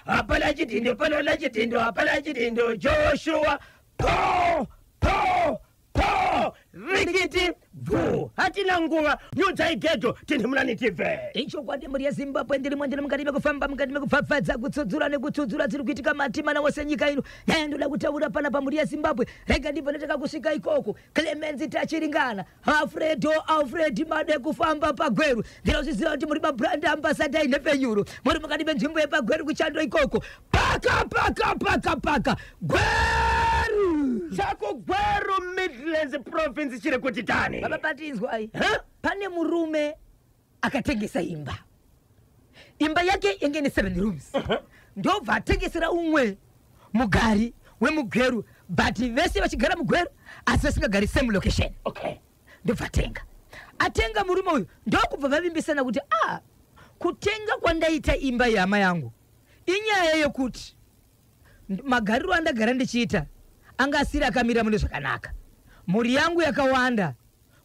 apala chitindo panola chitindo apala chitindo Joshua po rikiti vu hatina nguva nyudza igeto tinhimulani TV icho kwati muri ya Zimbabwe ndiri mwendere mukati kufamba mukati mekufafadza kutsudzura nekutsudzura dziri kuitika matima na wose nyika ino ndoda kutaura pana pa muri ya Zimbabwe rega ndibva ndetaka kusvika ikoko Clemens tachiringana Alfred made kufamba pagweru ndinozviziva kuti muri mabrand ambassador inefenyuro muri mukati menzvimbo yepagweru kuchando ikoko paka gweru chako gweru Midlands province chiri kuti tani baba patinzwa ai pane murume akatengesa imba yake yenge ni 7 rooms ndobva atengesera umwe mugari wemugweru but vese vachigara mugweru asi vasingagari same location okay ndobva atenga murume uyu ndokubva vavimbisana kuti kutenga kwandaita imba yama yangu inyaya yokuti magariro andagara ndichiita anga asiri akamira mune zvakanaka muri yangu yakawanda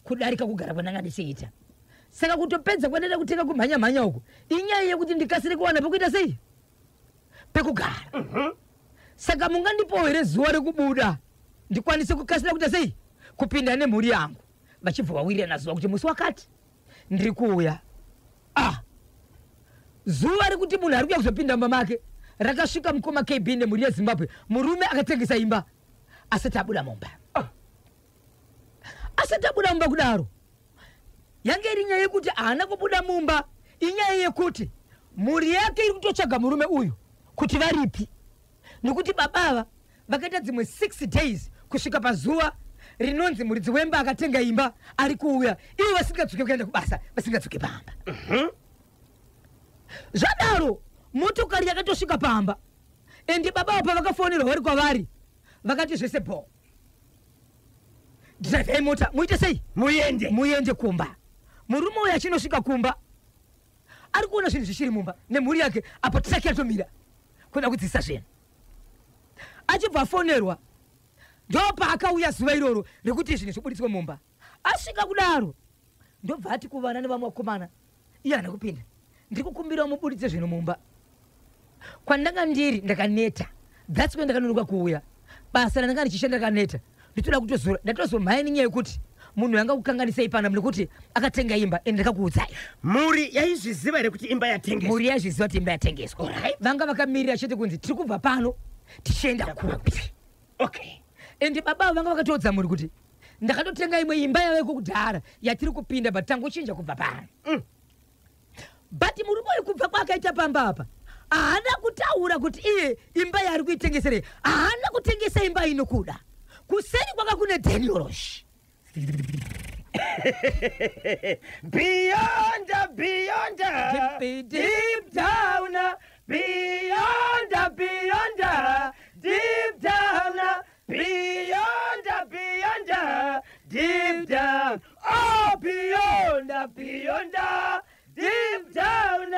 kudarika kugara kwananga ndichiita saka kutopedza kwandaida kutenga kumhanya uko inyaya yekuti ndikasire kuwana pekuita sei pekugara saka mungandipo here zuva rekubuda ndikwanise kukasira kuita sei kupinda nemhuri yangu vachibva wawirira nazuva kuti musi wakati ndiri kuuya zuva rekuti munhu ari kuya kuzopinda mumba make rakasvika mukoma KB nemhuri yeZimbabwe murume akatengesa imba asati abuda mumba kudaro yange iri nyaya yekuti haana kubuda mumba inyaya yekuti mhuri yake iri kutotsvaga murume uyu kuti varipi nekuti babava vakaita dzimwe 6 days kusvika pazuva rinonzi muridzi wemba akatenga imba ari kuuya ivo vasingadzoke kuenda kubasa vasingadzoke pamba zvadaro motokari yakatosvika pamba endi babavo pavakafonerwa vari kwavari vakati zvese po dhiraivhai mota muite sei muende kumba murume uyu achinosvika kumba ari kuona zvinhu zvichiri mumba nemhuri yake apo tisaki atomira kuda kudzisa zvinhu achibva afonerwa ndopa akauya zuva iroro rekuti zvinhu zvibuditswe mumba asvika kudaro ndobva ati kuvana nevamwe vakomana iye hana kupinda ndiri kukumbira mubuditse zvinhu mumba kwandanga ndiri ndakaneta that's when ndakanonoka kuuya basa randanga ndichishanda ndakaneta nditoda kutozora ndatozomhaya nenyaya yekuti munhu yanga kukanganisei pana nekuti akatenga imba ende ndakakuudzai muri yaizviziva here kuti imba yatengeswa muri yaizviziva kuti imba yatengeswa vanga vakamirira chete kunzi tiri kubva pano tichienda kupi okay ende baba vanga vakatodza muri kuti ndakatotenga imwe imba yaveko kudhara yatiri kupinda but tangochinja kubva pano but murume uyu kubva kwaakaita pamba apa haana kutaura kuti iye imba yaari kuitengeserei haana kutengesa imba inokuda kuseri kwaka kune Daniel beyond deep down beyond deep down beyond deep down oh beyond deep down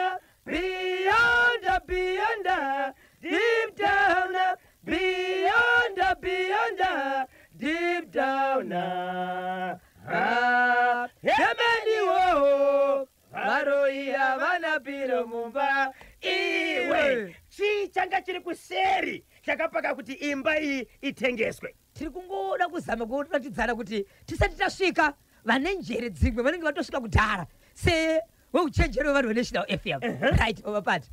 beyond deep down beyond deep down yemeni wo varoia vanapiro mumba iwe chichanga chiri kuseri chakapaka kuti imba iyi itengeswe tiri kungoda kuzama kuratidzana kuti tisati tasvika vane njere dzimwe vanenge vatosvika kudhara weuchenjeri wevanhu veNational FM right ovapati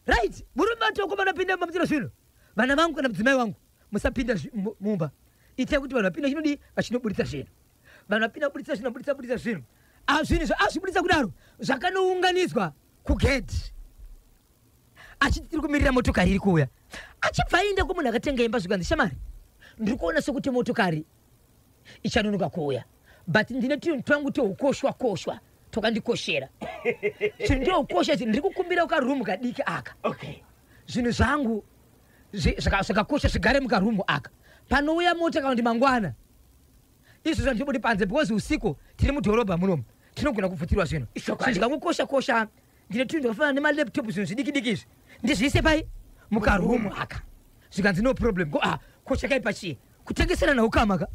right murume vatoko vanopinda mumba mutiro zvino vana vangu kana mudzimai wangu musapinda mumba itai kuti vanhu vapinda chinodi vachinobuditsa zvinhu vanhu vapinda kubuditsa zvinhu buditsa zvinhu zvinhu azvibuditsa kudaro zvakanounganidzwa kugedhi achiti tiri kumirira motokari iri kuuya achibva aenda kumunhu akatenga imba zvikanzi shamari ndiri kuona sekuti motokari ichanonoka kuuya but ndine tunhu twangu toukoshwa tokandikoshera zvinhu ndoukosha ndiri kukumbira kukarumu kadiki aka zvinhu zvangu zvakakosha zvigare mukarumu aka panouya mota kana kuti mangwana izvo zvandibudi panze because usiku tiri mudhorobha munomu tinogona kubvutirwa zvinhu zvingangokosha ndine tunhu zvakafanana nemalaptop zvinhu zvidiki izvi ndizviise pai mukarumu aka zvikanzi no problem kosha kai pachii kutengesera naukamaka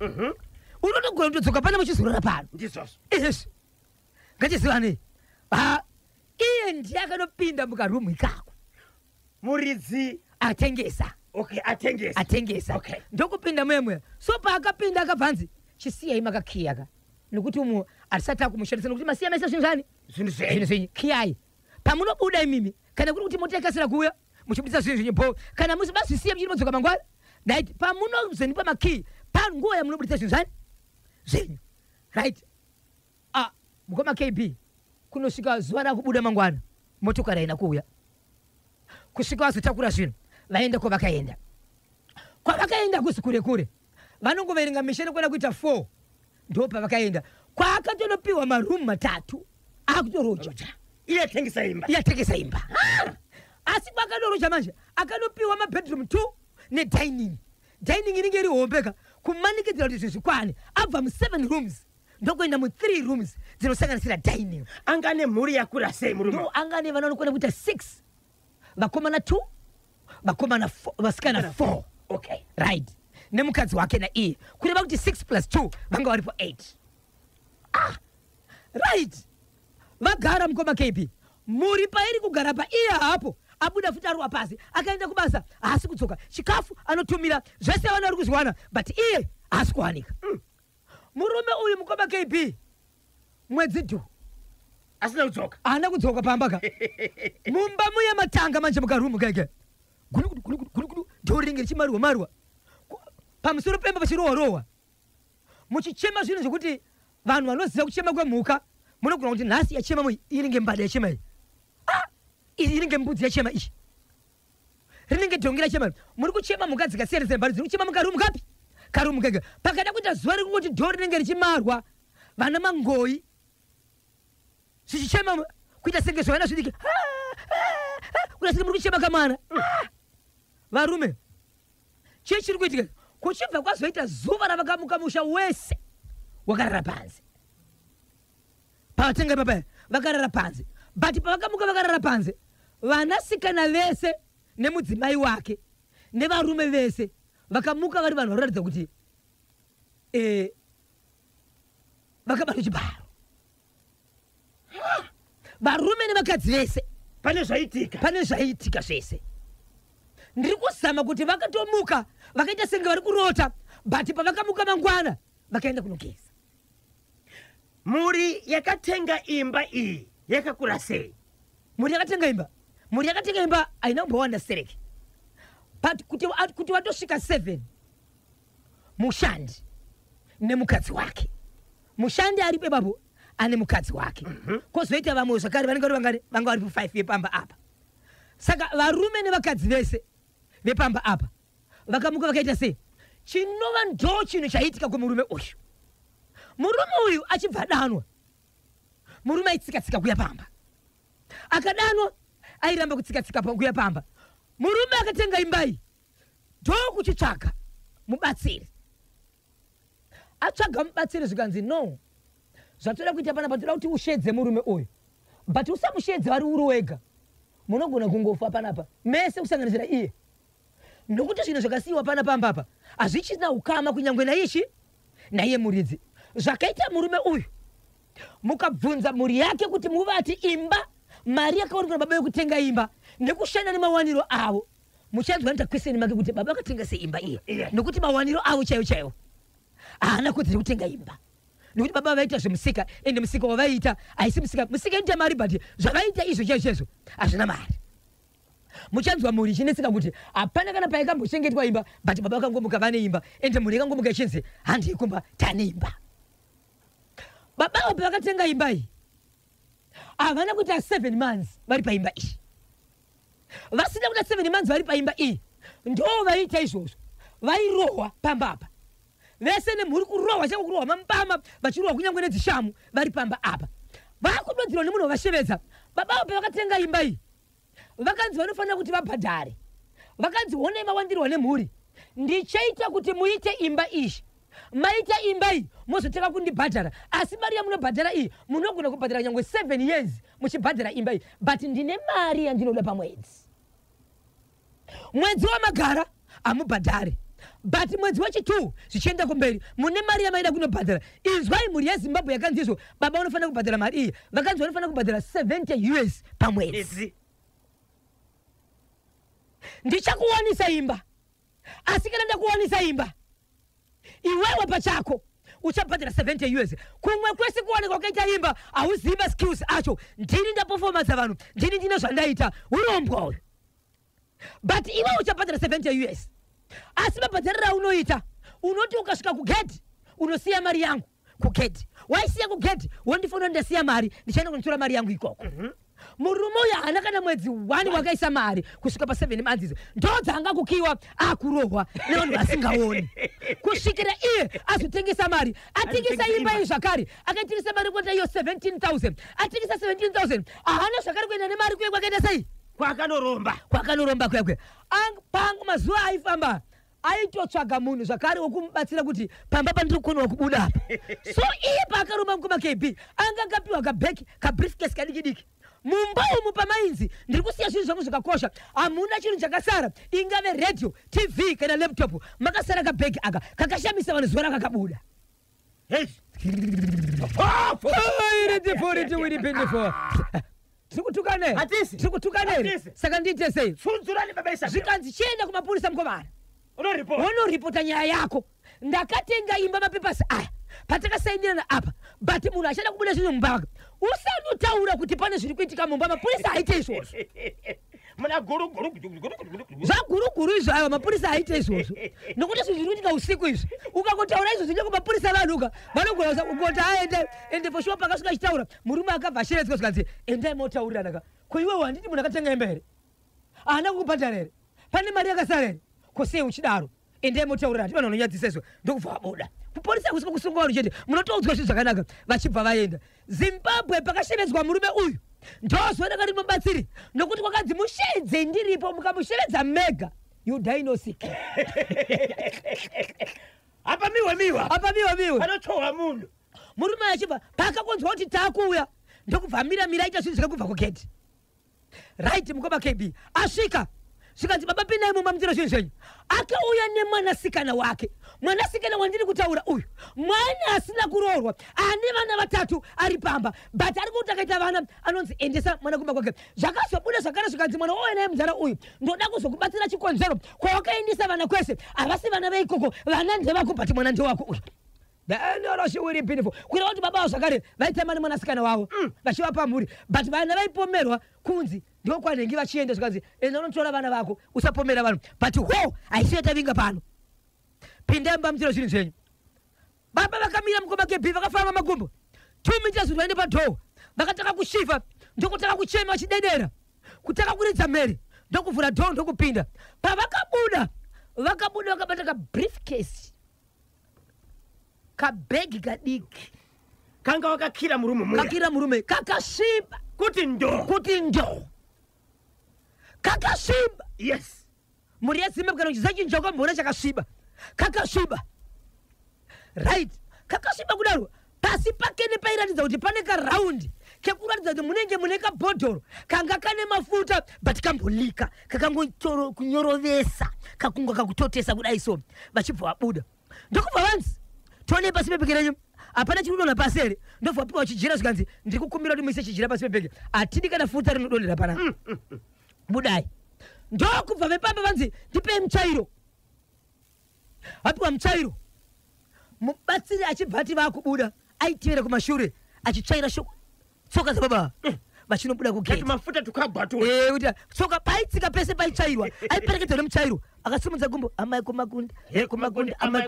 unotogona kutodzoka pana muchizorora pano ndizvozvo izvi ngachizivane iye ndiye akanopinda mukarumu ikako muridzi atengesa. Okay, atengesa. Okay. Ndokupinda mwemwe. So pa akapinda akabvanzi chisiya imaka kiyaka. Nikuti umu alisata kumushandisa nikuti masiya mesa zvinzani? Zvinhu kiyai. Pamuno buda imimi kana kuti motekasira kuya muchibudisa zvinhu bo kana musi basi siya mchiri modzoka mangwana. Right? Pamuno zenipa maki panguwa ya munobudisa zvinzani? Zvinhu. Right? Mukoma KB kunosvika zuva rakubuda mangwana motokari ina kuuya kusvika vazotakura zvinhu vaenda kwavakaenda kusi kure vanongoverenga misheni kwenda kuita 4 ndo pavakaenda kwaakatonopiwa marumu 3 akutoroja iyatengesa imba asi kwakadoroja manje akanopiwa mabedroom 2 nedining inenge iri hombeka kumanikidzira kuti zvezvikwane abva mu7 rooms ndokuenda mu3 rooms dzinosanganisira dining. Angane mhuri yakura sei murume? Angane vanokwenda kuita 6 vakomana 2 vakomana 4 vasikana 4. Okay. Right. Nemukadzi wake na iye kureva kuti 6 plus 2 vanga varipo 8. Right. Vagara mukoma KB muri pairi kugara pa iye hapo abuda futi aruwa pasi akaenda kubasa haasi kudzoka chikafu anotumira zvese vana vari kuzviwana but iye haasi kuwanika. Murume uyu mukoma KB mwedzi 2 asina kudzoka. Haana kudzoka pambaka. Mumba muya matanga manje mukarumu keke. Gulu ndoringe chimaruwa. Pamusoro pemba pachirowa. Muchichema zvinhu zvokuti vanhu vanoziva kuchema kwemhuka munogona kuti nhasi yachema iringe mbada yachema iyi. Iringe mbudzi yachema iyi. Rinenge dhongi rachema. Muri kuchema mhuka dzikasiyana siyana mbada dziri kuchema mukarumu kapi? Karumu keke. Pakada kuita zuva rikungoti dhori rinenge richimarwa vana mangoi zvichichema kuita senge zvavana zvidiki kuda senge muri kuchema kamwana. Varume chii chiri kuitika kuchibva kwazoita zuva ravakamuka musha wese wakarara panze pavatenga papaya vakarara panze but pavakamuka vakarara panze vanasikana vese nemudzimai wake nevarume vese vakamuka vari vanhu vanoratidza kuti vakabata chibharo. Varume nevakadzi vese pane zvaitika zvese. Ndiri kuzama kuti vakatomuka vakaita senge vari kurota but pavakamuka mangwana vakaenda kunogeza. Muri yakatenga imba iyi yakakura sei? Muri yakatenga imba haina kumbowanda sereki but kuti watosvika 7 mushandi nemukadzi wake. Mushandi ari pepapo ane mukadzi wake. Kozoita vamwe zvakare vanenge vanga vari 5 vepamba apa. Saka varume nevakadzi vese vepamba apa vakamuka vakaita sei? Chinova ndo chinhu chaitika kumurume uyu. Murume uyu achibva danwa murume aitsika-tsika kuya pamba. Akadanwa airamba kutsika-tsika kuya pamba. Murume akatenga imbai ndo kuchitsvaga mubatsiri. Atsvaga mubatsiri zvikanzi no zvatoda kuita panapa toda kuti ushedze murume uyu but usamushedze vari uri wega munogona kungofa panapa mese kusanganisira iye nokuti zvinhu zvakasiyiwa panapambapa hazvichina ukama kunyangwe naiye muridzi. Zvakaita murume uyu mukabvunza mhuri yake kuti muvati imba mari yakaonekwa nababa yokutenga imba nekushanda nemawaniro avo muchanzwa nita kweseni make kuti baba akatenga seimba iye nokuti mawaniro avo chaiwo haana kodzera kutenga imba nokuti baba vaita zvemusika ende musika wavaita haisi musika inoita mari but zvavaita izvo chaizvo hazvina mari. Muchanzwa mhuri chineseka kuti hapana kana paikambochengetwa imba but baba vakangomuka vane imba ende mhuri yakangomuka ichinzi handiikumba tane imba. Baba vapo vakatenga imba iyi havana kuita 7 months vari paimba iyi. Vasina kuita 7 months vari paimba iyi ndo vaita izvozvo vairohwa pamba apa vese nemhuri kurohwa changu kurohwa mambama vachirohwa kunyangwe nedzishamu vari pamba apa vakudodzerwa nemunhu wavashevedza. Baba vapo vakatenga imba iyi vakanzi vanofanira kuti vabhadhare vakanzi honai mawandirwa nemhuri ndichaita kuti muite imba iyi maita imba iyi mozoteka kundibhadhara asi mari yamunobhadhara iyi munogona kubhadhara nyangwe 7 years muchibhadhara imba iyi but ndine mari yandinoda pamwedzi. Mwedzi wamagara hamubhadhare but mwedzi wechi2 zvichienda kumberi mune mari yamaida kunobhadhara. Inzwai mhuri yeZimbabwe yakanzi izvo baba vanofanira kubhadhara mari iyi vakanzi vanofanira kubhadhara 70 US pamwedzi. ndichakuwanisa imba asikana ndakuwanisa imba iwewe pachako uchapatira 70 years kumwe kwesi kuoneka ukaita imba auziva skills acho ndini nda performance vanhu ndini ndine zvandaita urombwa uyu but iwe uchapatira 70 years asi mabhadharira unoita unoti ukasvika kugeti unosiya mari yangu kugeti waisiya kugeti wondifanira ndasiya mari ndichaenda kunitora mari yangu ikoko murume uyu haana kana mwedzi 1 wakaisa mari kusvika pa7 months ndodzanga kukiwa akurohwa nevanhu vasingaoni kusvikira iye azotengesa mari atengesa imba iyi zvakare akaitengesa mari kuenda iyo 17,000 atengesa 17,000 haana zvakare kuenda nemari kuye kwakaita sei kwakanoromba kwekwe pangu mazuva aifamba aitotsvaga munhu zvakare wokumubatsira kuti pamba pandiri kukonawa kubuda apa so iye paakaromba mukoma KB anga akapiwa kabheki kabriefcase kadiki mumba umu pamainzi ndiri kusiya zvinhu zvangu zvakakosha hamuna chinhu chakasara ingave radio TV kana laptop makasara kabheki aka kakashamisa vanhu zuva rakakabuda tikutukanei saka ndiite sei zvikanzi chienda kumapurisa mukomana unoripota nyaya yako ndakatenga imba mapepasi aya patakasaindirana apa but munhu achada kubuda zvinhu mumba wake usanotaura kuti pane zviri kuitika mumba mapurisa aite izvozvo zvaguruguru izvo aiwa mapurisa aite izvozvo nokuti zvinhu zviri kuitika usiku izvi ukangotaura izvo zvinye kumapurisa vanuka vanogona kungoti aende ende poshuwa pakasvika achitaura murume akabva asheretsika zvikanzi endai motaurirana ko iwewe handiti munhu akatenga imba here haana kukubhadhara here pane mari yakasara here kosei uchidaro endai motaurirana tivanhu vanonyadzisa izvo ndokubva vabuda kuporisa kusika kusunga vanhu chete munotoudzwa zvinhu zvakanaka vachibva vaenda Zimbabwe pakashevedzwa murume uyu ndozvanaka rimubatsiri nokuti kwakanzi mushedze ndiripo mukamushevedza mega you die no sick apa miwa anotohwa munhu murume achibva pakakonzwa kuti taakuuya ndokubva mira aita zvinhu zvakakubva kugeti right mukoma KB asvika zvikanzi baba pinai mumba mutira zvinhu zvenyu akauya nemwanasikana wake mwanasikana wandiri kutaura uyu mwana asina kuroorwa ane vana 3 ari pamba but ari kuti akaita vana anonzi endesa mwana kumba kwake zvakazobuda zvakare zvikanzi mwana wowe naye muzara uyu ndoda kuzokubatsira chikonzero kwawakaendesa vana kwese havasi vana veikoko vana ndevako but mwana ndewako uyu danoroshiwiri beautiful kuira kuti baba vavo zvakare vaitema nemwanasikana wavo vachivapa mhuri but vana vaipomerwa kunzi ndiko kwanenge vachienda zvikanzi enda unotora vana vako usapomera vanhu but ho haisiyeta vinga pano pindai mumba mutiro zvinhu zvenyu baba vakamira mukoma KB vakafamba magumbo 2 meters vaende padhoo vakataka kushifa ndokutaka kuchema vachidedera kutaka kuridza mhere ndokuvhura dhoo ndokupinda pavakabuda vakabata kabriefcase kabhegi kadiki kanga wakakira murume kakasviba kuti ndo kakasviba yes muri yeZimbabwe kana uchizachinjauka mbona chakasviba kakasviba right kakasviba kudaro pasi pake nepairatidza kuti pane karaundi kekuratidza kuti munenge mune kabhodhoro kanga kane mafuta but kambolika kakangonyorovesa kakunga kakutotesa kudai so vachibva vabuda ndokubva vanzi tone pasi pepeke renyu hapana chirudona pasi here ndobva wapiwa chijira zvikanzi ndiri kukumbira kuti muise chijira pasi pepeke hatidi kana futa rinodonhera pana budai ndokubva vepamba vanzi ndipei mutsvairo vapiwa mutsvairo mubatsiri achibva ati vaakubuda aitivera kumashure achitsvaira tsoka dzababa vachinobuda kugeti mafuta tukagwatura kuti tsoka paitsika pese paitsvairwa aiperekedza nemutsvairo akasimudza gumbo amai kumagunde amai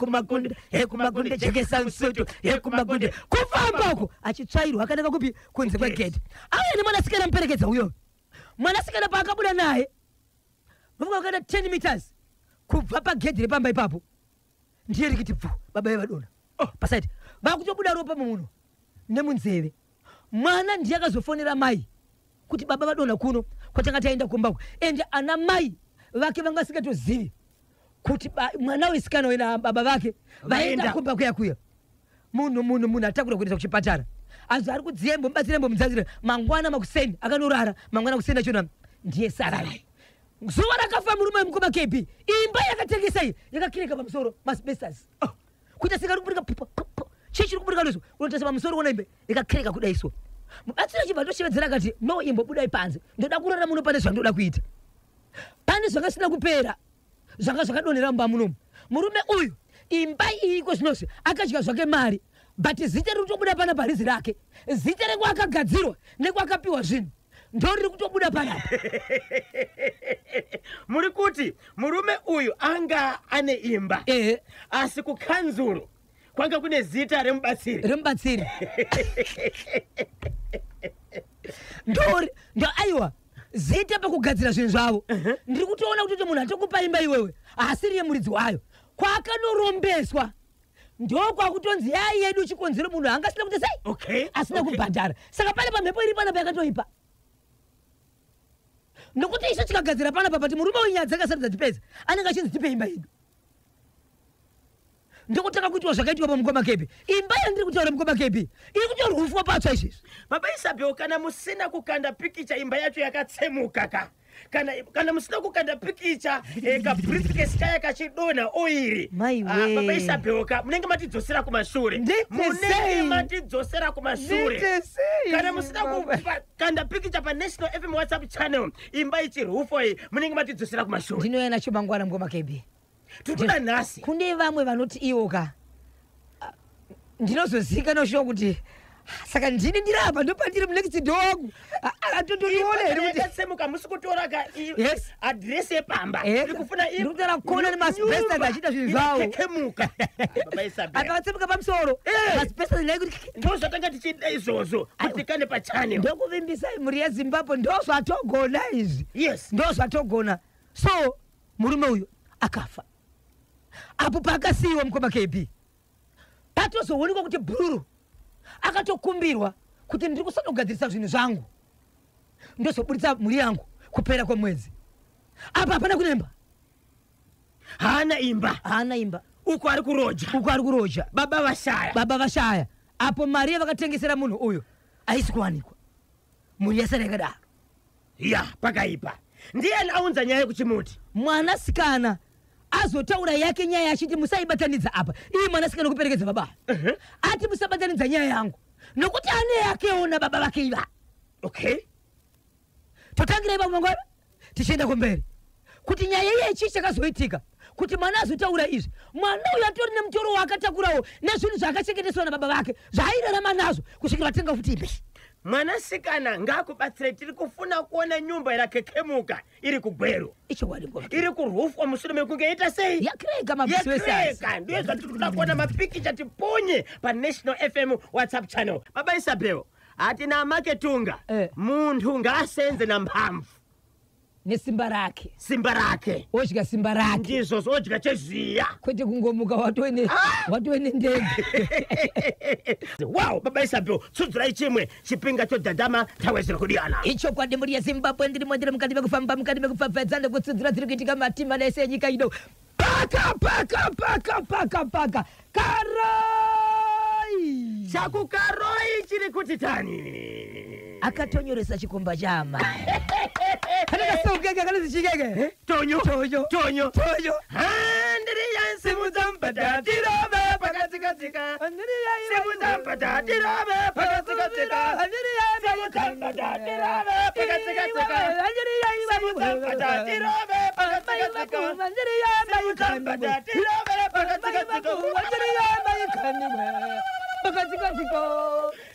kumagunde jekesa msoto kumagunde kufamba uko achitsvairwa akanaka kupi kunze kwegeti auya nemwanasikana muperekedza uyo mwanasikana paakabuda naye vavuka vakaenda 10 meters kubva pagedhi repamba ipapo ndiye rikiti pfu baba vevadona pasaiti vakutobuda ropa mumuno nemunzeve mwana ndiye akazofonera mai kuti baba vadona kuno kwatanga taenda kumbako ende ana mai vake vangasingatozivi kuti mwana wesikana wena baba vake vaenda kumba kuya munhu atakura kuenda kuchipatara azo ari kudziembo mubatsirembo mudzazire mangwana makuseni akanorara mangwana kuseni achona ndiye sarari zuva rakafa murume mukoma KB imba yakatengesa iyi yakakireka pamusoro masbestas kuita sika rikuburika chichi rikuburika nezvo unotasa pamusoro ona imbe yakakireka kudai so mubatsiri chibva toshevedzera akati no imbo budai panze ndoda kurara muno pane zvandoda kuita Pani zvakasina kupera. Zvakadonera mba munomu. Murume uyu imba iko zvinozvi akadya zvake mari. But zita riri kutobuda pana parizi rake. Zita rengu akagadzirwa nekwakapiwa zvinhu. Ndori kutobuda panapa. Muri kuti murume uyu anga ane imba. Asi kukanzuro kwanga kune zita remubatsiri. Ndo aiwa zita pakugadzira zvinhu zvavo. Ndiri kutoona kuti munhu atokupa imba iwewe asiri yemuridzi wayo. Kwakanorembeswa. Ndokwa kutonzi yai yedu chikonzero munhu angasina kuti sei. Okay. Asina kubhadhara. Saka pale pamhepo iri pana pakatoipa. Nokuti isu tikagadzira pana papa murume wenyaya dzakasaridza dzipedza anenge achinzi tipe imba yedu. Ndokutanga kuitwa zvakaitwa paMukoma Kepi. Imba yandiri kutaura Mukoma Kepi iri kutorwa rufu patsva izvizvi. Baba Isabel, kana musina kukanda pikicha imba yacho yakatsemuka ka. Kana musina kukanda pikicha ka briefcase kaya kachidona oiri. Baba Isabel, munenge matidzosera kumashure. Kana musina kukanda pikicha pa National FM WhatsApp channel imba ichi rufu munenge matidzosera kumashure. Ndinoyana chibangwana Mukoma Kepi. Tutuda nasi. Kune vamwe vanoti iwoka. Ndinozozika shoko kuti saka ndini ndirapa ndopandiri next dog. Atondoniona ere kuti atsemuka musikutora ka address yepamba. Ndikufuna ndikutara kona nemasipesa ndachita zvinhu zvawo. Kemuka. Baba Isabel. Akatsemuka pamusoro. Masipesa ndai kuti ndozvatanga tichida izvozvo kuti kane pa channel. Ndokuvimbisa muri yeZimbabwe ndozvatogona izvi. Yes. Ndozvatogona. So murume uyu akafa. Apo pakasiiwa Mukoma Kepi. Patozoonekwa kuti bhururu akatokumbirwa kuti ndiri kusada kugadzirisa zvinhu zvangu. Ndozobudisa mhuri yangu kupera kwemwedzi. Apa hapana kunemba. Haana imba. Uko ari kuroja. Baba vashaya. Apo mari yavakatengesera munhu uyu haisi kuwanikwa. Mhuri yasara yakadaro. Ya, pakaipa. Ndiye aunza nyaya kuchimuti. Mwanasikana azotaura yake nyaya achiti musaibatanidza apa. Iye mwanasikana kuperekedza baba. Ati musabatanidza nyaya yangu. Nokuti ane yakeona baba vake iva. Okay. Totangira iva mangwana. Tichienda kumberi. Kuti nyaya iye ichi chakazoitika. Kuti mwana azotaura izvi. Mwana uyu atori nemutoro wakatakurawo nezvinhu zvakachengeteswa nababa vake. Zvairarama nazvo kusvikira vatenga futi ipi. Mwanasikana ngakubatsire tiri kufuna kuona nyumba irakekemuka iri kugweru. Icho wadi ngoma. Iri kurufwa mushure mekunge ita sei? Yakreka mabiswesa. Yakreka ndiyo zvatiri kuona mapikicha tiponye pa National FM WhatsApp channel. Baba Isabel, ati na maketunga. Muntu ngasenze na mphamvu. Nesimba rake. Odya simba rake. Ndizvo odya cheziya. Kwete kungomuka watoene ndege. Wow, Baba Isabel, tsudzira chimwe chipinga chodhadhama tawezera kudiana. Icho kwadi muri yeZimbabwe ndiri mukati mekufamba mukati mekupfapfadzana kutsudzira dziri kuitika matima nese nyika ino. Paka. Karoi. Chaku Karoi chiri kuti tani. Akatonyoresa chikomba chama. Kana sogega kana zichigege. Tonyo. Handiri yansi muzampata tirobe pakatika. Handiri yansi muzampata tirobe pakatika. Handiri yansi muzampata tirobe pakatika. Handiri yansi muzampata tirobe pakatika. Handiri yansi muzampata tirobe pakatika. Handiri yansi kanime. Pakatika.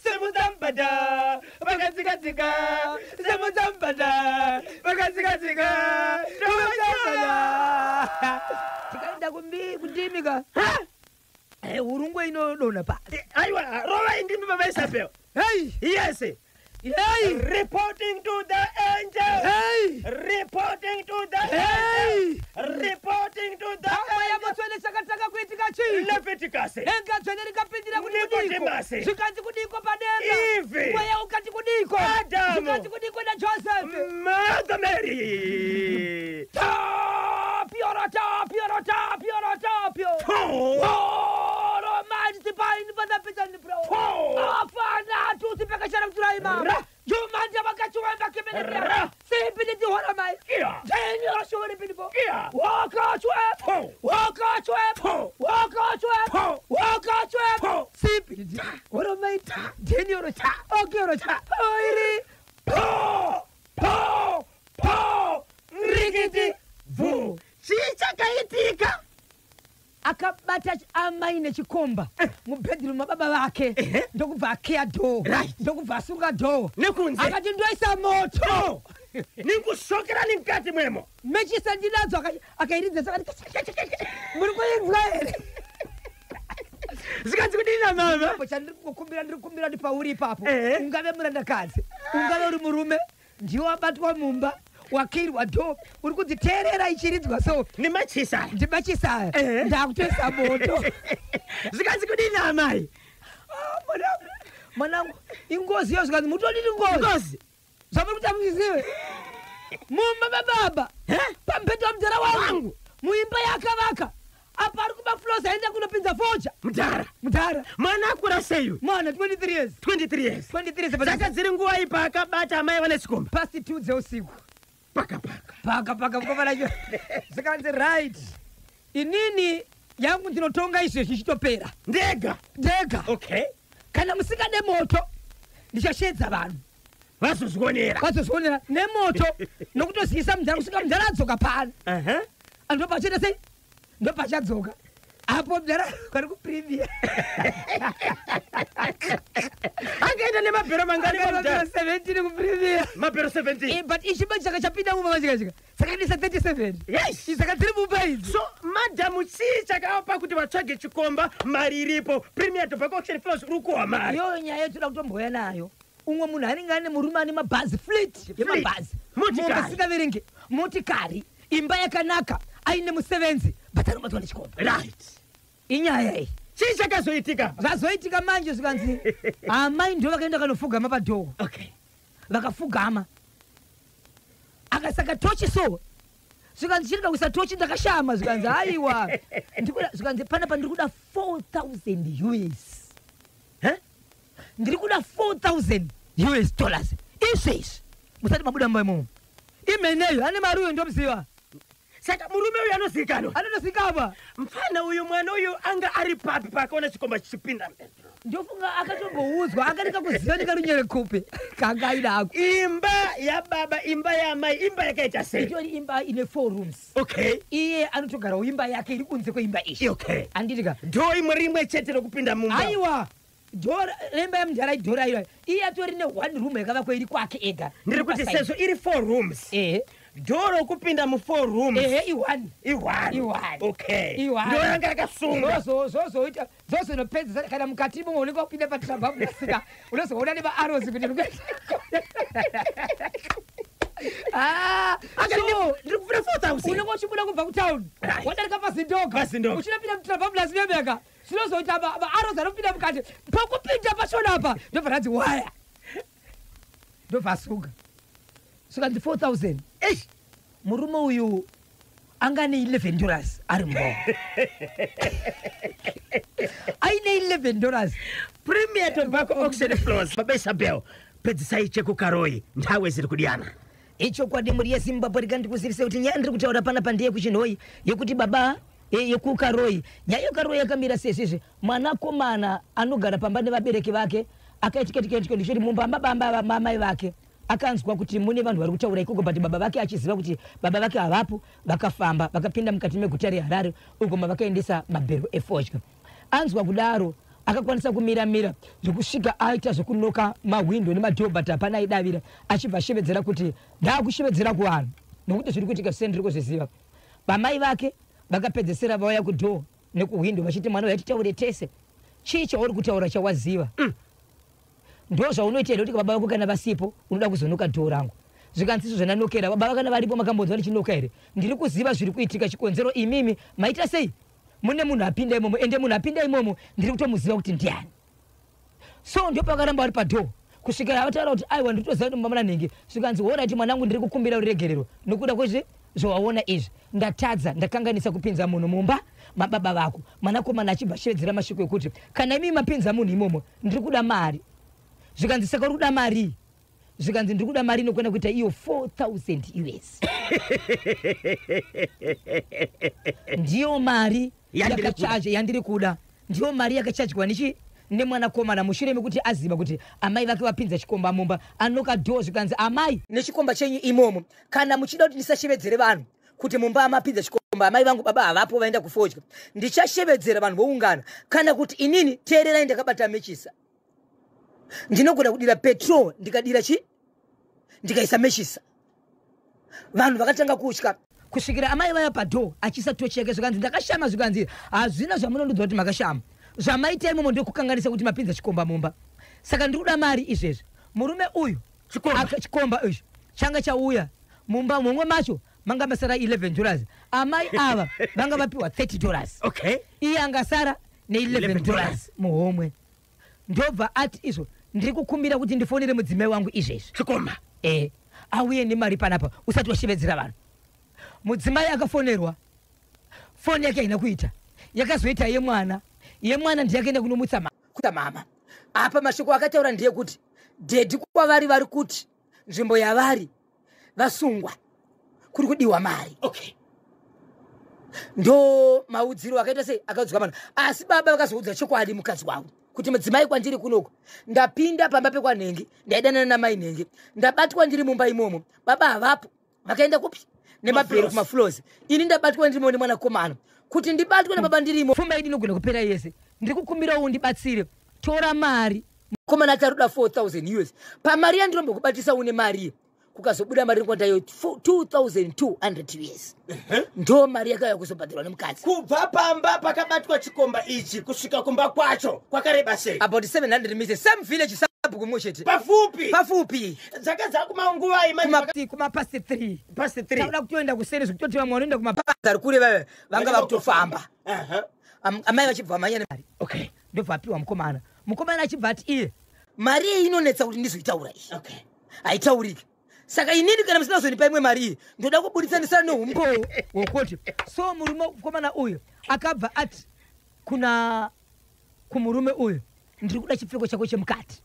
Semuzambada. Pakatika. Semuzambada. Pakatika. Tikaenda kundimika. Urungwe inodona pa. Aiwa, rova indimi Baba Isabel. Hey. Yes. Hey. Reporting to the angel. Hey. Reporting to the angel. Reporting to the angel. Mwatswele chakataka kuitika chii. Leviticus. Enga tswele likapindira kuti kudiko. Zvikati kudiko padenda. Ivi. Mweya ukati kudiko. Adamu. Zvikati kudiko na Joseph. Mother Mary. Tapio. Oh, romantic pain for the pit and the bro. Oh, Father, to the Pekasham Driver. You man, Jabakachuamba Kibera. Simply the horror of my ear. Then you're sure to be the walk out to him. Simply what a mate. Then you're a tap. Okay, tikiti vu. Chichakaitika. Akabata amai nechikomba mubedroom mababa vake ndokubva akeya door ndokubva asunga door nekunze akati ndoisa moto ningushokera ninkati mwemo mechisa ndinadzo akairidza sakati muri kuinzwa here zikazi kudina mama ndiri kukumbira ndi pauri ipapo ungave murandakadzi ungave uri murume ndiwo wabatwa mumba wakirwa door uri kudziteerera ichiridzwa so ndimachisa ndakutoisa moto zikazi kudina amai mwanangu ingozi yo zikazi mutodini ngozi zvamuri kuti amuzizive mumba mababa pambedwa mudhara wangu muimba yakavaka apa ari kumaflosi aenda kunopinza focha mudhara mwana akura seyu mwana 23 years 23 zaka dziri nguva ipa akabata amai vane chikomba past 2 dzeusiku paka kukovanacho zikanzi right inini yangu ndinotonga izvezvi chitopera ndega okay kana musingade moto ndichashedza vanhu vazozvionera nemoto nokutozivisa mudhara kusvika mudhara adzoka pano andopacheta sei ndopachadzoka apo mudhara kari kuprevia akaenda nemabhero mangani 17 kuprevia mabhero 17 but ichimba chaka chapinda mumavachikachika sakadisa 37 yes saka tiri mumba idzi so madhamu chii chakavapa kuti vatsvage chikomba mari iripo premier tobacco auction flows uri kuwa mari iyoyo nyaya yotoda kutomboya nayo umwe munhu anenge ane murume ane mabhazi fleet yemabhazi mombe singaverenge motikari imba yakanaka aine musevenzi but anobatwa nechikomba right inyaya iyi chii chakazoitika zvazoitika manje zvikanzi amai ndo vakaenda kanofugama padhoo vakafugama akasaka tochi so zvikanzi chiri kakuisa tochi ndakashama zvikanzi aiwa zvikanzi panapa ndiri kuda 4,000 US ndiri kuda 4,000 US dollars izvezvi musati mabuda mumba imomo imeneyo ane mari uyo ndomuziva saka murume uyu anozikanwa mfana uyu mwana uyu anga ari papi paakaona chikomba chichipinda ndofunga akatomboudzwa akanika kuziva nekarunyere kupe kanga ainako imba yababa imba yamai imba yakaita sei itori imba ine 4 rooms okay iye anotogarawo imba yake iri kunze kweimba ishi okay anditika dhoo imwe rimwe chete rekupinda mumba aiwa remba yamudhara idhora iro iye atori ne1 room yakavakwa iri kwake ega ndiri kuti sezvo iri 4 rooms dhoo rokupinda mu4 rooms i1 okay ndo yanga yakasunga zozoita zozonopedza kana mukati imomo unenge wapinda patrabhabhusika unozoona nevaarozi kuti ndiri kufuna 4,000 unenge uchibuda kubva kutauni wadarika pazindoga uchinopinda mutrabhabhulasi memeka zvinozoita vaarozi anopinda mukati pokupinda pachona apa ndobva ranzi waya ndobva asunga svikanzi 4,000 murume uyu anga ne $11 ari mumba aine $11 premier tobacco auction flows baba Isabel pedzisai chekukaroi nthawe ziri kudiyana icho kwadi muri yezimbabwe rikandikuzivisa kuti nyaya ndiri kutaura panapa ndiye kuchinhoi yekuti baba yekukaroi nyaya yekaroi yakamira sezvizvi mwanakomana anogara pamba nevabereki vake akaitiketiketiketi ndichoti mumba mabamba mamai vake akanzwa kuti mune vanhu vari kutaura ikoko but baba vake achiziva kuti baba vake havapo vakafamba vakapinda mukati meguta reHarare uko mavakaendesa mabhero efodya anzwa kudaro akakwanisa kumiramira zvokusvika aita zvokunoka mahwindo nemadhoo but hapana aidavira achibva ashevedzera kuti ndaakushevedzera kuvanhu nokuti zviri kuitika sendiri kuzviziva bamai vake vakapedzesera vauya kudhoo nekuhwindo vachiti mwana wayatitaure tese chii chauri kutaura chawaziva ndo zvaunoita here kuti baba vako kana vasipo unoda kuzonoka dhoo rangu zvikanziso zvananokera baba vakana varipo makambonzwa ndichinoka here ndiri kuziva zviri kuitika chikonzero imimi maita sei mune munhu apinda imomo ende munhu apinda imomo ndiri kutomuziva kuti ndiani so ndio pakaramba vari padhoo kusvikira vataura kuti aiwa nditoziva kuti mumamana nhingi zvikanzi orati mwanangu ndiri kukumbira uregerero nokuda kwezvi zvawaona izvi ndatadza ndakanganisa kupinza munhu mumba mababa vako mwanakomana achibva ashevedzera mashoko ekuti kana imi mapinza munhu imomo ndiri kuda mari zvikanzi saka uri kuda mari zvikanzi ndiri kuda mari inokwana kuita iyo 4,000 US ndiyo mari yakachaja yandiri kuda ndiyo mari yakachajwa ne mwana komana mushure mekuti aziva kuti amai vake vapinza chikomba mumba anoka dozi kanzi amai nechikomba chenyu imomo kana muchida kuti ndisashevedzere vanhu kuti mumba amapinza chikomba amai vangu baba havapo vaenda kufodya ndichashevedzera vanhu voungana kana kuti inini teererai ndakabata mechisa ndinogona kudira petrol ndikadira ndikaisa mechisa vanhu vakatanga kutya kusvikira amai vaya padho achisa tocheke zvikanzi ndakashama zvikanzi hazvina zvamunondidzwa kuti makashama zvamaita imomo ndokukanganisa kuti mapinza chikomba mumba saka ndikuda mari izvezvi murume uyu chikomba ichi changa chauya mumba momwe macho manga masara $11 amai ava vanga vapiwa $30 okay iye angasara ne$11 muhomwe ndobva ati izvo ndiri kukumbira kuti ndifonere mudzimai wangu izvezvi chikomba auye nemari panapa usati washevedzera vanhu mudzimai akafonerwa foni yake haina kuita yakazoita yemwana ndiyakaenda kunomutsa mama apa mashoko akataura ndiye kuti dhedhi kwavari vari kuti nzvimbo yavari vasungwa kuri kudiwa mari okay ndo maudziro akaita sei akaudzwa vanhu asi baba vakazoudza chokwadi mukadzi wangu kuti mudzimai kwandiri kunoko ndapinda pamba pekwanhengi ndaidanana namai nhengi ndabatwa ndiri mumba imomo baba havapo vakaenda kupi nemabhero kumafloors ini ndabatwa ndimo nemwana komana kuti ndibatwe nebaba ndirimo pfuma yedu inogona kupera yese ndiri kukumbira undibatsire tora mari komana ataruda $4,000 pamari yandinombokubatisa une mari kukazobuda mari ngwandayo $2,200 ndo mari yakauya kuzobhadharwa nemukadzi kubva pamba pakabatwa chikomba ichi kusvika kumba kwacho kwakareba sei about 700 meters same village sabhuku muchete pafupi dzakadza kumanguva kuma past 3 takuda kutoenda kuseri zvekutoti vamwe vanoenda kumapazari kure vave vanga vakutofamba amai vachibva manya nemari okay ndobva apiwa mukomana achibva ati iye mari iyi inonetsa kuti ndizoitaura iyi okay haitauriki saka inini kana musina kuzondipa imwe mari iyi ndoda kubuditsanisana neumbo wokuti so murume mukomana uyu akabva ati kumurume uyu ndiri kuda chipfeko chako chemukati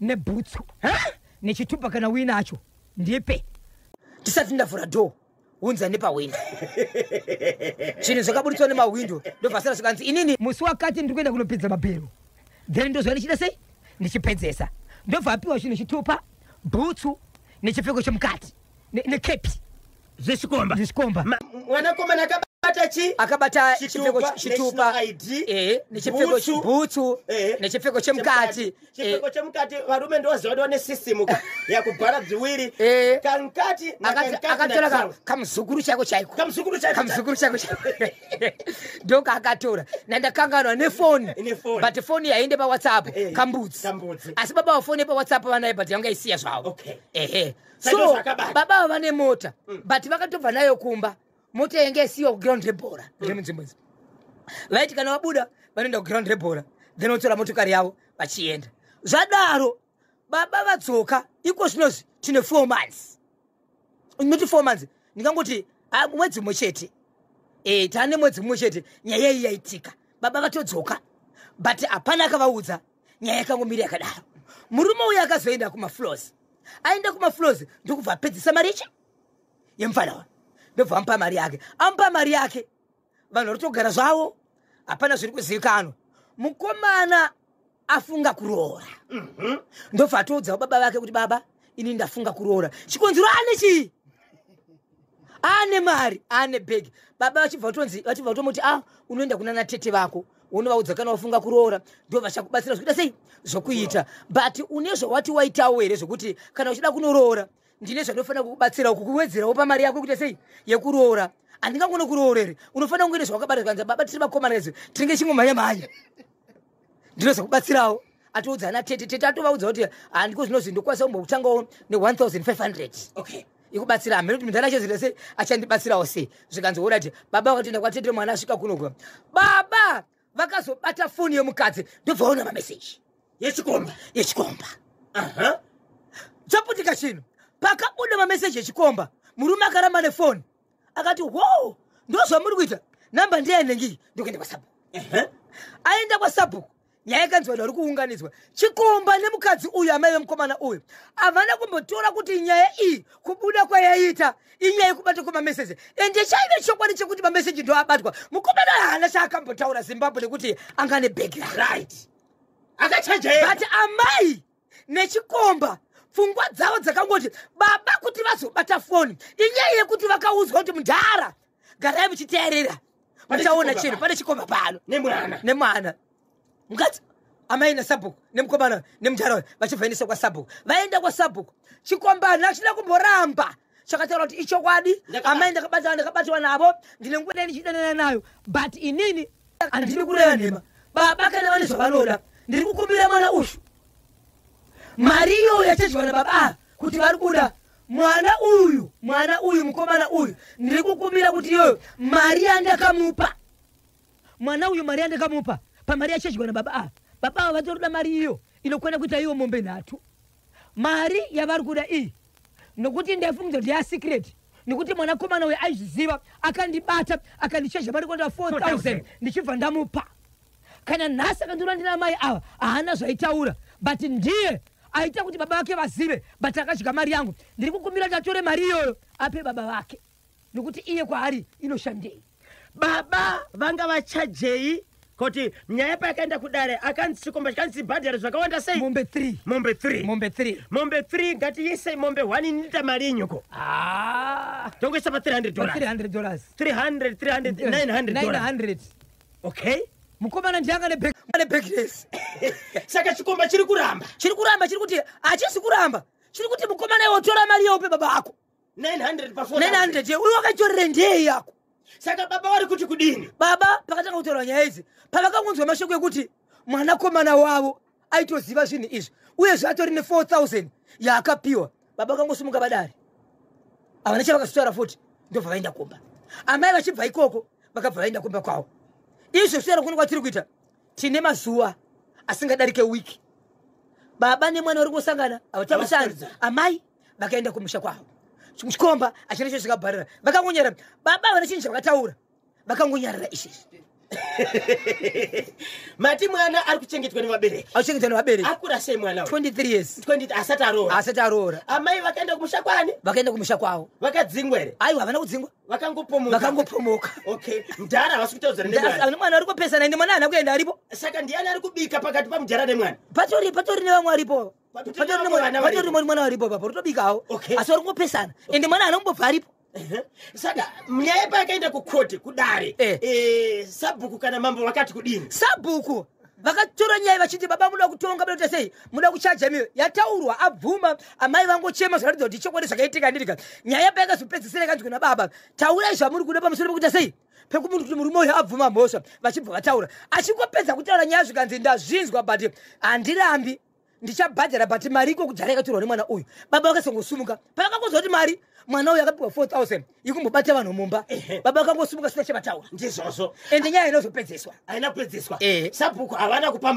nebhutsu nechitupa kana uinacho ndipe ndisati ndavhura dho unza nepawindo zvinhu zvakaburitswa nemawindo ndobvasara zvikanzi inini musi wakati ndiri kuenda kunopedza mabhero then ndozva ndichida sei ndichipedzesa ndobva apiwa chinhu chitupa bhutsu nechipfeko chemukati nekepi zvechikomba mwanakomana akabata chitupa nechipfeko bhutsu nechipfeko chemukati chipfeko chemukati varume ndoziva ne system yakubhara dziwiri kankati akatora kamuzukuru chako chaiko ndoka akatora nandakanganwa nefoni but foni yainde pawhatsapp kambudzi asi baba wafoni pawhatsapp vanaye but yanga isiya zvavo so baba vane mota but vakatobva nayo kumba mota yanga isiwa kuground rebora nemunzvimbozi vaiti kana vabuda vanoenda kuground rebora then votora motokari yavo vachienda zvadaro baba vadzoka iko zvinozi tine 4 months noti 4 months ndingangoti mwedzi mumwe chete tane mwedzi mumwe chete nyaya iyi yaitika baba vatodzoka but hapana akavaudza nyaya yakangomira yakadaro murume uyu akazoenda kumafloors aenda kumafloors ndokubva apedzisa mari ichi yemufana ndobva amupa mari yake vanhu varotogara zvavo hapana zviri kuzivikanwa mukomana afunga kuroora ndobva atoudzawo baba vake kuti baba ini ndafunga kuroora chikonzero ane chii ane mari ane bhegi baba vachibva vatomoti unoenda kunana tete vako unovaudza kana wafunga kuroora ndo vachakubatsira zvokuita sei zvokuita but une zvawati waitawo here zvokuti kana uchida kunoroora ndine zvanofanira kukubatsira kukuwedzerawo pamari yako kuita sei yekuroora handingangono kuroorere unofanira kungoine zvawakabata kanza baba tiri vakomana izvo tinenge chingomhanya ndino zvakubatsirawo atoudza ana tete atovaudza kuti handiko zvinozi ndokwanisa kumbokutangawo ne$1,500 okay ikubatsira hamene kuti mundana chezvita sei achandibatsirawo sei zvikanzoona kuti baba vakatoenda kwatete mwana asvika kunoka baba vakazobata foni yemukadzi ndobva vaona mameseji yechikomba chaputika chino pakabuda mameseji echikomba murume akaramba nefoni akati wo ndozvamuri kuita namba ndiyaenengi ndokuenda kwasabhuku aenda kwasabhuku nyaya ikanzwa vari kuunganidzwa chikomba nemukadzi uyu amai vemukomana uyu havana kumbotora kuti nyaya iyi kubuda kwayaita inyaya yekubata kwemameseji ende chaive chokwadi chekuti mameseji ndo abatwa mukomana haana chaakambotaura zimbabwe nekuti angane background Akachajaira. But amai nechikomba pfungwa dzavo dzakangoti baba kuti vazobata foni inyaya yekuti vakauzwa kuti mudhara garai muchiteerera muchaona chinhu pane chikomba pano nemwana mukati amai nesabhuku nemukomana nemudhara vachivhenisa kwasabhuku vaenda kwasabhuku chikombana achida kumboramba chakataura kuti ichokwadi amai ndakabatwa navo ndine nguva ndichidanana nayo but inini handiri kureva nhema baba kana vane zvavanoda ndiri kukumbira mwana ushu mari iyoyo yachadyiwa nababa kuti vari kuda mwana uyu mukomana uyu ndiri kukumbira kuti iyoyo mari yandakamupa mwana uyu mari yandakamupa pamari yachadyiwa nababa baba vatorida mari iyo inokwana kuita iwo mombe 3 mari yavari kuda iyi nokuti ndaifungidzwa kuti yasecret nekuti mwanakomana uyu aizviziva akandibata akandichazha mari kwanda 4000 ndichibva ndamupa kana nhasi akandura ndina mai ava haana zvaitaura but ndiye aita kuti baba vake vazive but akadya mari yangu ndiri kukumbira kuti atore mari iyoyo ape baba vake nokuti iye kwaari inoshandei baba vanga vachajei kuti nyaya pakaenda kudare akanzi chikomba chikanzi bhadhara zvakawanda sei mombe 3 ngatiise mombe 1 inoita mari inyuko tongoisa pa $300 $900 okay mukomana ndianga nebhekiresi saka chikomba chiri kuramba chiri kuti hachisi kuramba chiri kuti mukomana yotora mari yaupe baba ako 900 pa 400 uyu wakatorere ndei yako saka baba vari kuti kudini baba pakatanga kutaura nyaya idzi pavakangonzwa mashoko ekuti mwanakomana wavo aitoziva zvinhu izvi uye zvatori ne4000 yaakapiwa baba vakangosimuka badare havana chavakasutaura futi ndobva vaenda kumba amai vachibva ikoko vakabva vaenda kumba kwavo izvo kusiyana kune kwatiri kuita tine mazuva asingadarike wiki baba nemwana vari kusangana havatamushanzi amai vakaenda kumusha kwavo chikomba achina cho zvikabharira vakangonyarara baba havana chinhu chavakataura vakangonyarara izvizvi mati mwana ari kuchengetwa nevabereki auchengetwa nevabereki akura sei mwana 23 years 20 asati aroora amai vakaenda kumusha kwani vakaenda kumusha kwavo vakadzingwa here aiwa havana kudzingwa vakangopomoka okay mudhara havasi kutaudza mwana ari kupesana ende mwana haana kuenda aripo saka ndiani ari kubika pakati pamudhara nemwana patori nevamwe aripo patori mwana varipo papa rutobikawo asi vari kungopesana ende mwana haana kumbobva aripo saka nyaya pakaenda kukoti kudare sabhuku kana mambo vakati kudini sabhuku vakatora nyaya vachiti baba muda kutonga bata sei muda kuchaja miyo yataurwa abvuma amai vangochema zvaratidza kuti chokwadi zvakaitika ndirika nyaya paikazopedzisira kanzwi kuna baba taurai zvamuri kuda pamusoro pekuita sei pekumuti murume uyu abvuma mhosva vachibva vataura achingopedza kutaura nyaya zvikanzi ndazvinzwa but handirambi ndichabhadhara but mari iko kudhara yakatorwa nemwana uyu baba vakasongosumuka pavakangozwa kuti mari mwana uyu akapiwa 4000 ikumbobata vanhu mumba baba vakangosumuka sina chavataura ndizvozvo ende nyaya inozopedzeswa haina kupedzeswa sabhuku havana kupa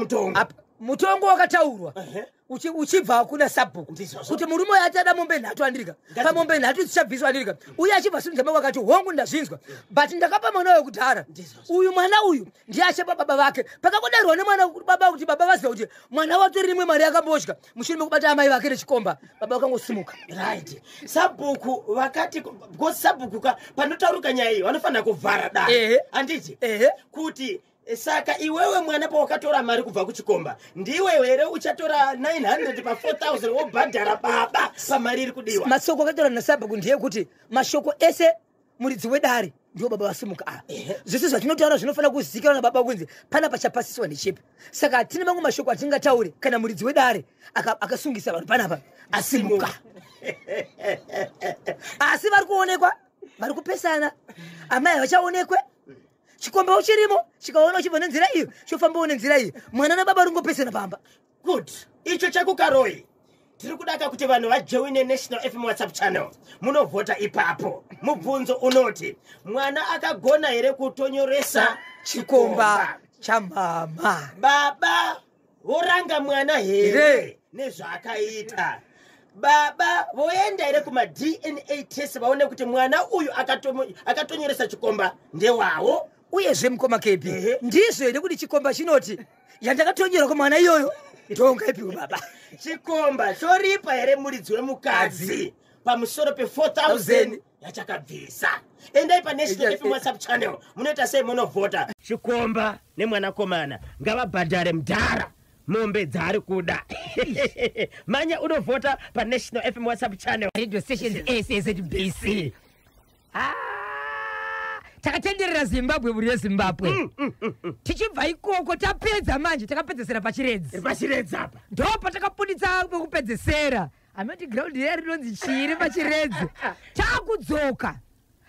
mutongo wakataurwa uchibva kuna sabhuku kuti murume uyu achada mombe 3 andirika pamombe 3 dzichabviswa andirika uye achibva simudza mako akati hongu ndazvinzwa but ndakapa mwana uyu kudhara uyu mwana uyu ndiye achapa baba vake pakangodarwa nemwana baba kuti baba vaziva kuti mwana watori rimwe mari yakambotya mushure mekubata amai vake nechikomba baba vakangosimuka right sabhuku vakati because sabhuku panotaurika nyaya iyi vanofanira kuvhara dare handiti kuti saka iwewe mwana pawakatora mari kubva kuchikomba ndiwe here uchatora 900 pa 4000 wobhadhara baba pamari iri kudiwa masoko akataura nasabhuku ndiye kuti mashoko ese muridzi wedare ndiwo baba vasimuka zvese zvatinotaura zvinofanira kuzivikanwa nababa kunzi pana pachapasiswa nechipi saka tine mamwe mashoko atingataure kana muridzi wedare akasungisa vanhu panapa asimuka asi vari kuonekwa vari kupesana amai havachaonekwe chikomba uchirimo chikaona uchibva nenzira iyo chofambawo nenzira iyi mwana nababa ringopesana pamba good icho chakukaroi tiri kudaka kuti vanhu vajoine National FM WhatsApp channel munovhota ipapo mubvunzo unoti mwana akagona here kutonyoresa chikomba chamama baba voranga mwana here nezvaakaita baba voenda here kuma DNA test vaone kuti mwana uyu akatonyoresa chikomba ndewawo uyezve mukoma kepi ndizvo here kuti chikomba chinoti yandakatonyera kumwana iyoyo tonga ipiwo baba chikomba choripa here muridzi wemukadzi pamusoro pe4000 yachakabvisa endai paNational FM WhatsApp channel munoita sei munovhota chikomba nemwanakomana ngavabhadhare mudhara mombe dzari kuda. Manya unovhota pa National FM WhatsApp channel. Radio stations SSBC. Takatenderera Zimbabwe muri Zimbabwe. Tichibva ikoko tapedza manje takapedzesera pachiredzi. Pachiredzi apa. Ndopa takapuditsa kupedzesera. Amati ground here rinonzi chiri pachiredzi. Takudzoka.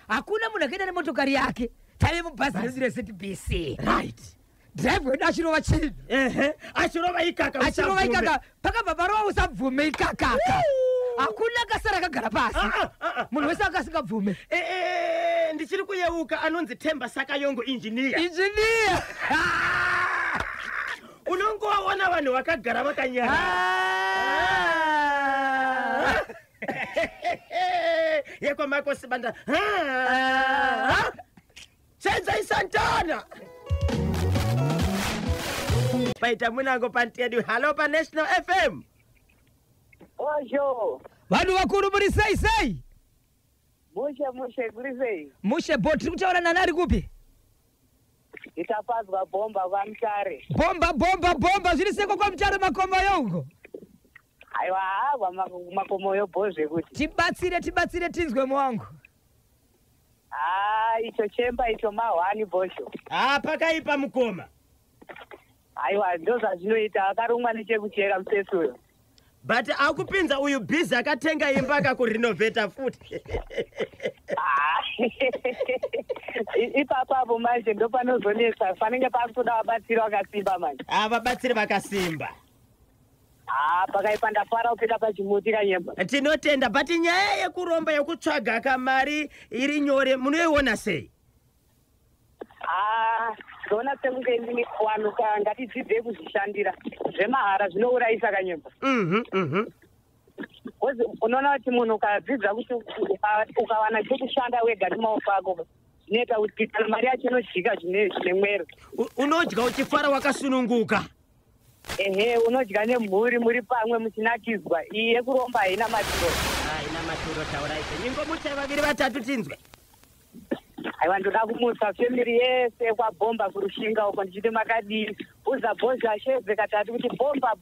Hakuna munhu akaenda nemotokari yake. Tave mubhazi renzire SSBC. Right. Drive wedu achirova chini. Achirova ikaka. Achirova ikaka. Pakabva parova usabvume ikaka. Hakuna kasara kagara pasi. Munhu wese akasingabvume. Ndichiri kuyeuka anonzi Themba Sakayongo engineer. Engineer. Unongowaona vanhu vakagara vakanyara. Yekwa Marco Sibanda. Chenza Santana. Paita munango pantedu. Hello pa National FM. Ojo. Vanhu vakuru muri sei. Mushe kuri sei. Mushe bot kutaura nani ari kupi? Itapadzwa bomba kwa Mutare. Bomba zviri seko kwa Mutare makomo yongo. Aiwa makomo yobhozve kuti. Tibatsire tinzwe mwangu. Icho chemba icho mahwani bosho. Pakaipa mukoma. Aiwa ndo zvazvinoita akarumwa nechekuchera musesuyo. But akupinza uyu busy akatenga imba akakurenovate futi. Ipapo manje ndo panozonesa panenge pakutoda vabatsiri vakasimba manje. Vabatsiri vakasimba. Pakaipa ndafara kupinda pachimuti kanyemba. Tinotenda but nyaya yekuromba yekutsvaga kamari iri nyore munoiona sei? Zona sekunge ndini vanhu ngatidzidze kuzvishandira zvemahara zvinourayisa kanyemba. Unoona kuti munhu ukadzidza kuti ukawana chekushanda wega nemaoko ako zvinoita kuti kana mari yacho inodyika zvine mwero. Unodya uchifara wakasununguka. Unodya nemhuri muri pamwe muchinakidzwa. Iyi yekuromba haina maturo. Haina maturo tauraite. Nyimbo muchai vaviri vatatu tinzwe. Aiwa ndoda kumutsa family yese kwabhomba kurushinga uko ndichiti makadii. Uza bhozha sheze katatu kuti bomba.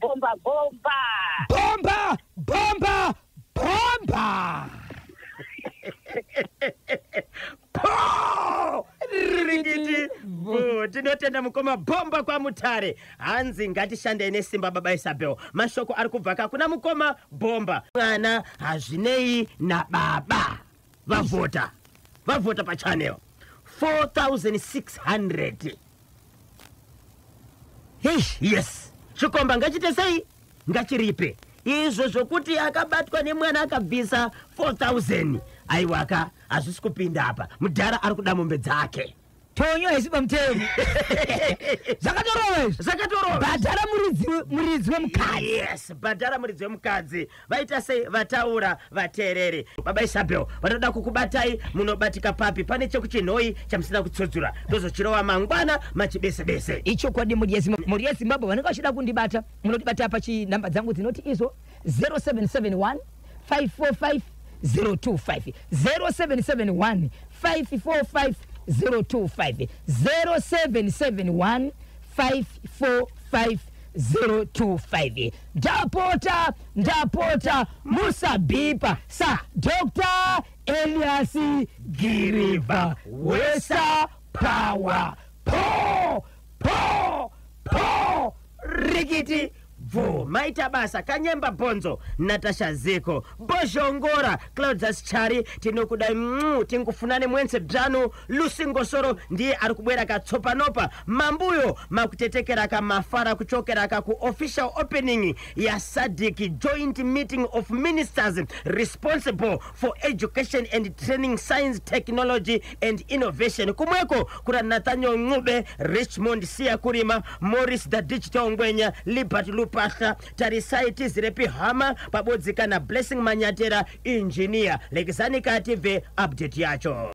Rikiti. Tinotenda mukoma bomba kwa Mutare. Hanzi ngatishandei nesimba baba Isabel. Mashoko ari kubva kuna mukoma bomba. Mwana hazvinei nababa. Vavota pa channel 4,600. Yes. Chikomba ngachite sei? Ngachiripe. Izvo zvokuti akabatwa nemwana akabvisa 4,000. Aiwaka hazvisi kupinda apa. Mudhara ari kuda mombe dzake. Tonyo hesipa mtemu. Zakatorova. Badhara muridzi wemukadzi. Yes, badhara muridzi wemukadzi. Vaita sei vataura vateereri. Baba Isabel, vanoda kukubatai munobatika papi. Pane chekuchinhoi chamusina kutsodzura. Ndozochirova mangwana machibese. Icho kwadi muri yeZimbabwe vanenge vachida kundibata. Munotibata pachinhamba dzangu dzinoti izo 0771 545 025 0771 545 025 0771 545 025. Ndapota musabipa sa Dr. Elias Giriba Wesa Power po rikiti vo maita basa Kanyemba Bonzo, Natasha Zeko, Boshongora, Claudius Chari, tinokudai tinkufunane mwense dzanu. Lusingosoro ndiye ari kubwera katsopanopa mambuyo makutetekera kamafara kuchokera ku official opening ya SADC joint meeting of ministers responsible for education and training, science, technology and innovation. Kumweko kuna Nathaniel Ngube, Richmond Siakurima, Morris the Digital Ngwenya, Liberty Lupasha, Tarisaiti Zirepi Hama, pabodzika na Blessing Manyatera engineer. Lekizani TV update yacho.